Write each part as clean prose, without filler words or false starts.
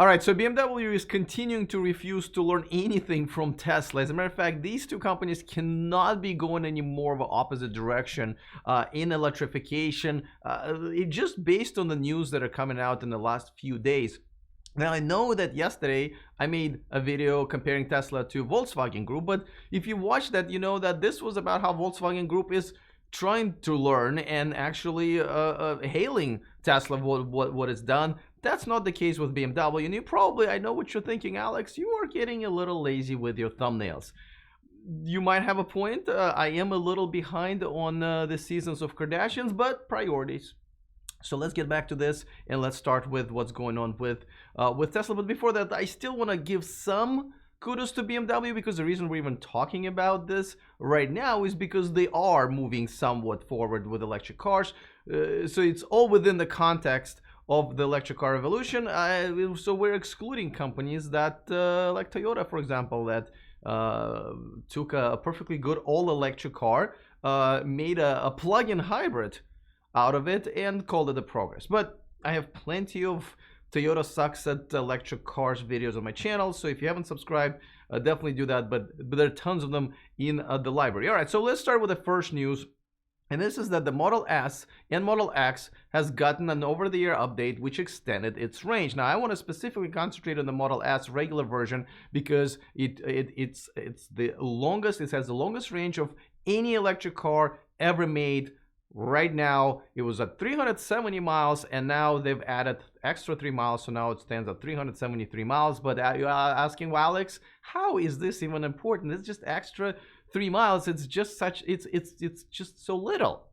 All right, so BMW is continuing to refuse to learn anything from Tesla. As a matter of fact, these two companies cannot be going any more of an opposite direction in electrification, just based on the news that are coming out in the last few days. Now, I know that yesterday I made a video comparing Tesla to Volkswagen Group, but if you watch that, you know that this was about how Volkswagen Group is trying to learn and actually hailing Tesla what it's done. That's not the case with BMW, and you probably, I know what you're thinking, Alex, you are getting a little lazy with your thumbnails. You might have a point. I am a little behind on the seasons of Kardashians, but priorities. So let's get back to this, and let's start with what's going on with Tesla. But before that, I still want to give some kudos to BMW, because the reason we're even talking about this right now is because they are moving somewhat forward with electric cars. So it's all within the context of the electric car revolution. So we're excluding companies that, like Toyota, for example, that took a perfectly good all-electric car, made a plug-in hybrid out of it, and called it a progress. But I have plenty of Toyota sucks at electric cars videos on my channel, so if you haven't subscribed, definitely do that. But there are tons of them in the library. All right, so let's start with the first news. And this is that the Model S and Model X has gotten an over-the-air update which extended its range. Now, I want to specifically concentrate on the Model S regular version because it's the longest. It has the longest range of any electric car ever made. Right now, it was at 370 miles, and now they've added extra 3 miles, so now it stands at 373 miles. But you're asking, well, Alex, how is this even important? It's just extra 3 miles. It's just such, it's just so little,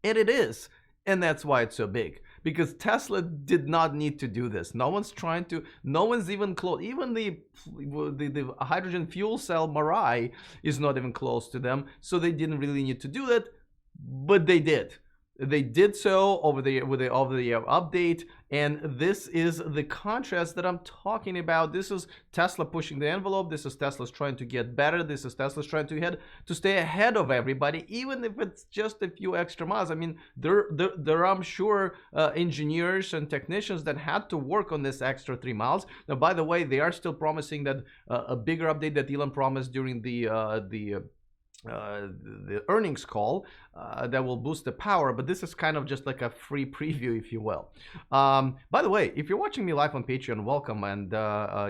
and it is, and that's why it's so big. Because Tesla did not need to do this. No one's trying to. No one's even close. Even the hydrogen fuel cell Mirai is not even close to them. So they didn't really need to do that. But they did. They did so with the over-the-air update, and this is the contrast that I'm talking about. This is Tesla pushing the envelope. This is Tesla's trying to get better. This is Tesla's trying to stay ahead of everybody, even if it's just a few extra miles. I mean, there I'm sure engineers and technicians that had to work on this extra 3 miles. Now, by the way, they are still promising that a bigger update that Elon promised during the earnings call that will boost the power, but this is kind of just like a free preview, if you will. By the way, if you're watching me live on Patreon, welcome, and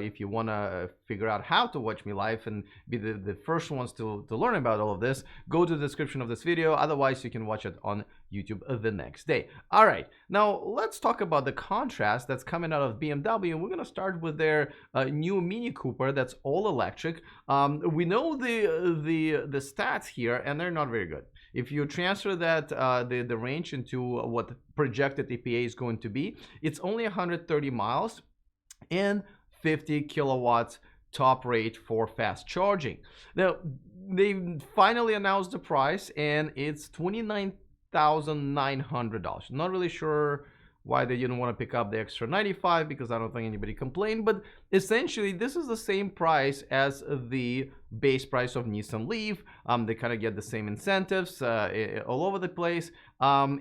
if you want to figure out how to watch me live and be the first ones to learn about all of this, go to the description of this video. Otherwise, you can watch it on YouTube the next day. All right, now let's talk about the contrast that's coming out of BMW, and we're going to start with their new Mini Cooper that's all electric. We know the stats here, and they're not very good. If you transfer that the range into what projected EPA is going to be, it's only 130 miles and 50 kilowatts top rate for fast charging. Now, they finally announced the price, and it's $29,900. Not really sure why they didn't want to pick up the extra 95, because I don't think anybody complained, but essentially this is the same price as the base price of Nissan Leaf. They kind of get the same incentives all over the place, but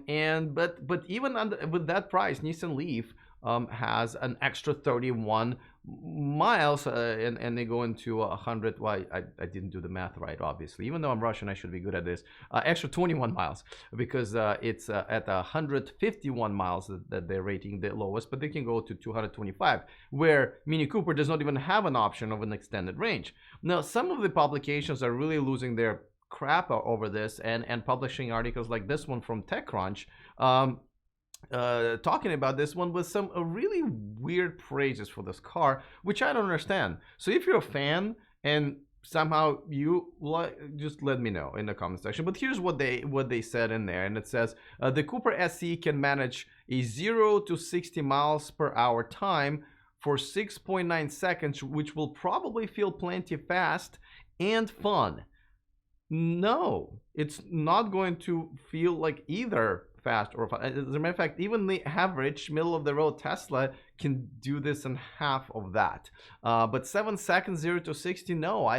even with that price, Nissan Leaf has an extra 31 miles, and they go into 100. Well, I didn't do the math right, obviously. Even though I'm Russian, I should be good at this. Extra 21 miles, because it's at 151 miles that they're rating the lowest, but they can go to 225, where Mini Cooper does not even have an option of an extended range. Now, some of the publications are really losing their crap over this and publishing articles like this one from TechCrunch, talking about this one with some really weird praises for this car, which I don't understand. So if you're a fan and somehow you just let me know in the comment section. But here's what they said in there, and it says the Cooper SE can manage a 0 to 60 miles per hour time for 6.9 seconds, which will probably feel plenty fast and fun. No, it's not going to feel like either fast or as a matter of fact, even the average middle of the road Tesla can do this in half of that. But 7 seconds 0 to 60, no.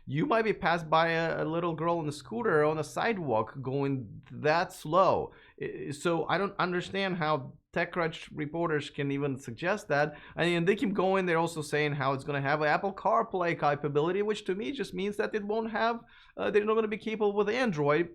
You might be passed by a little girl on a scooter on a sidewalk going that slow. So I don't understand how TechCrunch reporters can even suggest that. I mean, they keep going. They're also saying how it's going to have Apple CarPlay capability, which to me just means that it won't have, they're not going to be capable with Android,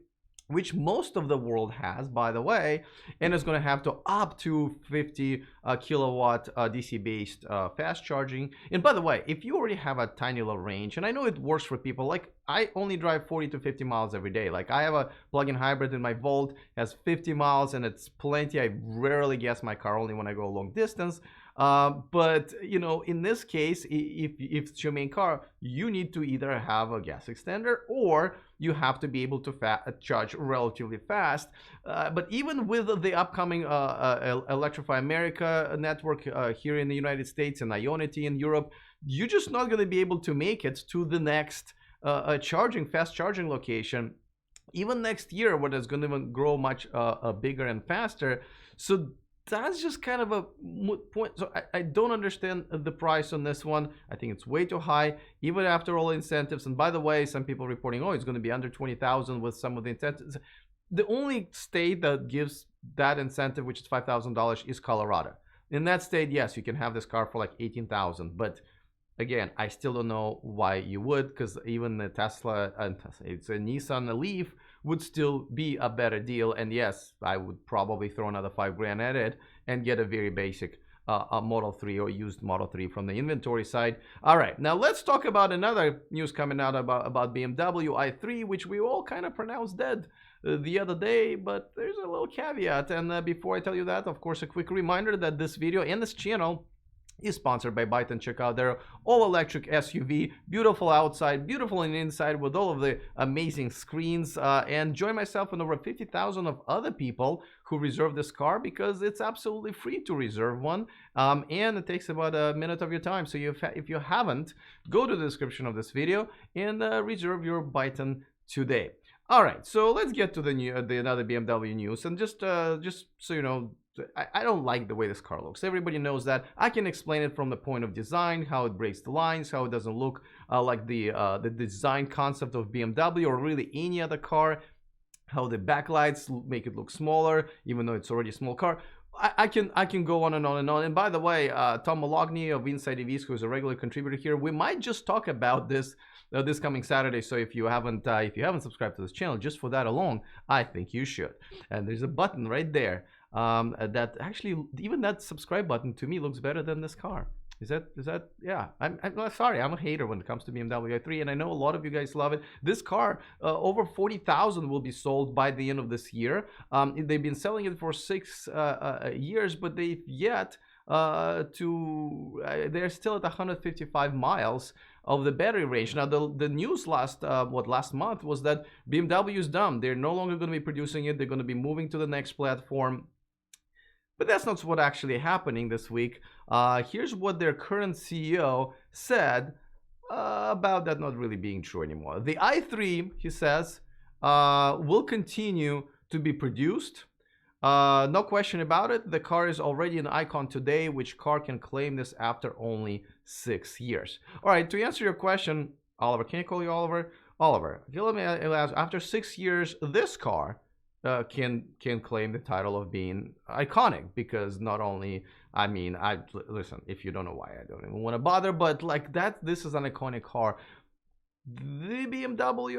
which most of the world has, by the way, and it's going to have to up to 50 kilowatt DC-based fast charging. And by the way, if you already have a tiny little range, and I know it works for people, like I only drive 40 to 50 miles every day. Like I have a plug-in hybrid in my Volt, has 50 miles, and it's plenty. I rarely gas my car, only when I go a long distance. But you know, in this case, if it's your main car, you need to either have a gas extender or you have to be able to charge relatively fast. But even with the upcoming Electrify America network here in the United States and Ionity in Europe, you're just not going to be able to make it to the next fast charging location. Even next year, when it's going to grow much bigger and faster. So that's just kind of a moot point. So I don't understand the price on this one. I think it's way too high, even after all incentives. And by the way, some people reporting, oh, it's going to be under 20,000 with some of the incentives. The only state that gives that incentive, which is $5,000, is Colorado. In that state, yes, you can have this car for like 18,000. But again, I still don't know why you would, because even the Tesla, it's a Nissan Leaf, would still be a better deal. And yes, I would probably throw another $5,000 at it and get a very basic a Model 3 or used Model 3 from the inventory side. All right, now let's talk about another news coming out about BMW i3, which we all kind of pronounced dead the other day, but there's a little caveat. And before I tell you that, of course, a quick reminder that this video and this channel is sponsored by Byton. Check out their all-electric SUV, beautiful outside, beautiful on the inside with all of the amazing screens, and join myself and over 50,000 of other people who reserve this car because it's absolutely free to reserve one, and it takes about a minute of your time. So if you haven't, go to the description of this video and reserve your Byton today. All right, so let's get to another BMW news, and just so you know, I don't like the way this car looks. Everybody knows that. I can explain it from the point of design, how it breaks the lines, how it doesn't look like the design concept of BMW or really any other car, how the backlights make it look smaller, even though it's already a small car. I can go on and on and on. And by the way, Tom Moloughney of Inside EVs, who is a regular contributor here, we might just talk about this this coming Saturday. So if you haven't subscribed to this channel, just for that alone, I think you should. And there's a button right there. That actually, even that subscribe button to me looks better than this car. Is that yeah, I'm sorry, I'm a hater when it comes to BMW i3, and I know a lot of you guys love it. This car, over 40,000 will be sold by the end of this year. They've been selling it for 6 years, but they've yet they're still at 155 miles of the battery range. Now the news last month was that BMW is done. They're no longer going to be producing it. They're going to be moving to the next platform. But that's not what's actually happening this week. Here's what their current CEO said about that not really being true anymore. The i3, he says, will continue to be produced. No question about it. The car is already an icon today. Which car can claim this after only 6 years? All right, to answer your question, Oliver, can I call you Oliver? Oliver, let me ask, after 6 years, this car can claim the title of being iconic, because not only, I mean, listen, if you don't know why, I don't even want to bother, but like that, this is an iconic car. The BMW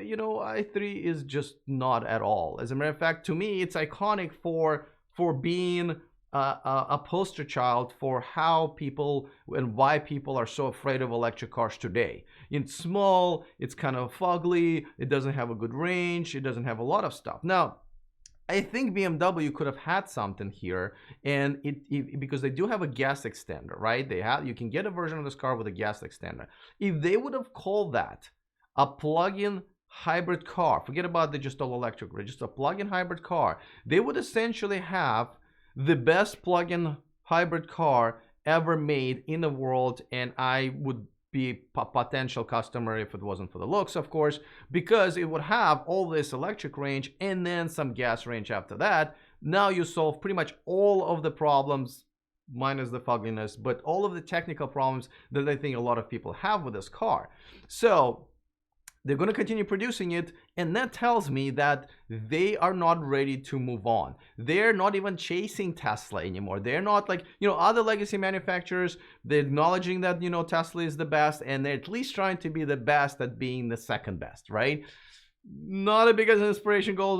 i3 is just not at all. As a matter of fact, to me, it's iconic for being a poster child for how people and why people are so afraid of electric cars today. It's small, it's kind of fugly, it doesn't have a good range, it doesn't have a lot of stuff. Now, I think BMW could have had something here, and because they do have a gas extender, right? You can get a version of this car with a gas extender. If they would have called that a plug-in hybrid car, forget about the just all electric, just a plug-in hybrid car, they would essentially have the best plug-in hybrid car ever made in the world, and I would be a potential customer if it wasn't for the looks, of course, because it would have all this electric range and then some gas range after that. Now you solve pretty much all of the problems, minus the fogginess, but all of the technical problems that I think a lot of people have with this car. So they're going to continue producing it, and that tells me that they are not ready to move on. They're not even chasing Tesla anymore. They're not like, other legacy manufacturers. They're acknowledging that, Tesla is the best, and they're at least trying to be the best at being the second best, right? Not a big inspiration goal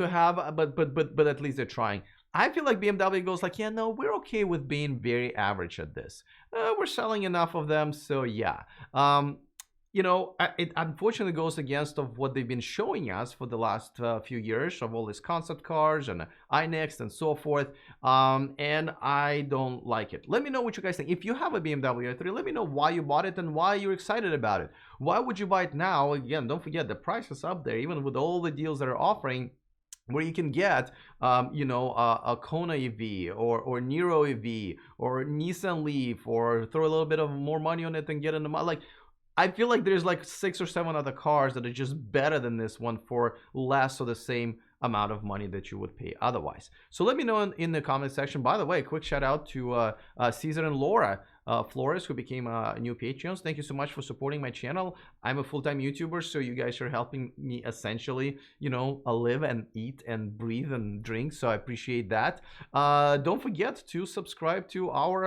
to have, but at least they're trying. I feel like BMW goes like, yeah, no, we're okay with being very average at this. We're selling enough of them, so yeah. It unfortunately goes against of what they've been showing us for the last few years of all these concept cars and iNext and so forth, and I don't like it. Let me know what you guys think. If you have a BMW i3, let me know why you bought it and why you're excited about it. Why would you buy it now? Again, don't forget the price is up there, even with all the deals that are offering, where you can get, a Kona EV or Nero EV or Nissan Leaf, or throw a little bit of more money on it and get in the like. I feel like there's like 6 or 7 other cars that are just better than this one for less or the same amount of money that you would pay otherwise. So let me know in the comment section. By the way, quick shout out to Caesar and Laura Flores, who became new Patreons. Thank you so much for supporting my channel. I'm a full-time YouTuber, so you guys are helping me essentially, live and eat and breathe and drink. So I appreciate that. Don't forget to subscribe to our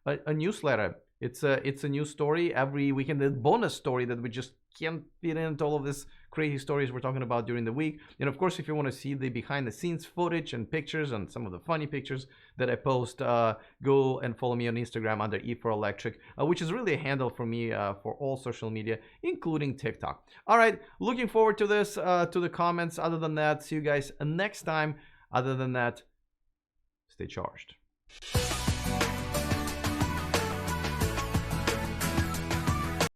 a newsletter. It's a new story every weekend, a bonus story that we just can't fit into all of this crazy stories we're talking about during the week. And of course, if you want to see the behind the scenes footage and pictures and some of the funny pictures that I post, go and follow me on Instagram under E4Electric, which is really a handle for me for all social media, including TikTok. All right, looking forward to this, to the comments. Other than that, see you guys next time. Other than that, stay charged.